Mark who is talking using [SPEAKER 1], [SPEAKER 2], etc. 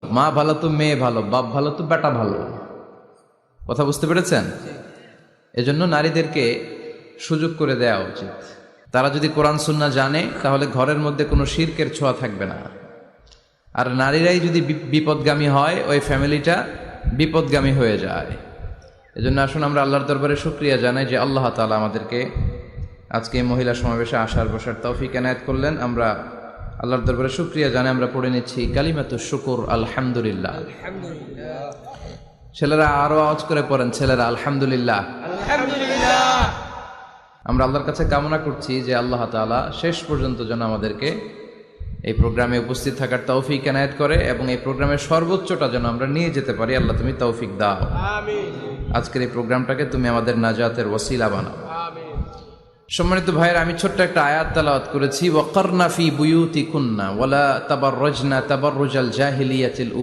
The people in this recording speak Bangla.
[SPEAKER 1] মা ভালো তো মেয়ে ভালো, বাপ ভালো তো বেটা ভালো। কথা বুঝতে পেরেছেন? এজন্য নারীদেরকে সুযোগ করে দেওয়া উচিত। তারা যদি কোরআন সুন্নাহ জানে তাহলে ঘরের মধ্যে কোনো শিরকের ছোঁয়া থাকবে না। আর নারীরাই যদি বিপদগামী হয়, ওই ফ্যামিলিটা বিপদগামী হয়ে যায়। এজন্য আসুন আমরা আল্লাহর দরবারে শুকরিয়া জানাই যে আল্লাহ তাআলা আমাদেরকে আজকে এই মহিলা সমাবেশে আসার বসার তৌফিক এনায়েত করলেন। আমরা আল্লাহর দরবারে শুকরিয়া জানাই। আমরা পড়ে নিচ্ছি কালিমাতুশ শুকর, আলহামদুলিল্লাহ। ছেলেরা আরো আওয়াজ করে পড়েন, ছেলেরা আলহামদুলিল্লাহ। আমরা আল্লাহর কাছে কামনা করছি যে আল্লাহ তাআলা শেষ পর্যন্ত যেন আমাদেরকে এই প্রোগ্রামে উপস্থিত থাকার তৌফিক এনায়েত করে এবং এই প্রোগ্রামের সর্বোচ্চটা যেন আমরা নিয়ে যেতে পারি। আল্লাহ তুমি তৌফিক দাও। আমিন। আজকের এই প্রোগ্রামটাকে তুমি আমাদের নাজাতের ওসিলা বানাও। আমিন। সম্মানিত ভাইয়ের, আমি ছোট্ট একটা আয়াত তেলাওয়াত করেছি, ওয়াকারনা ফি বুয়ুতিকুন্না ওয়ালা তাবাররাজনা তাবাররুজাল জাহিলিয়াতিল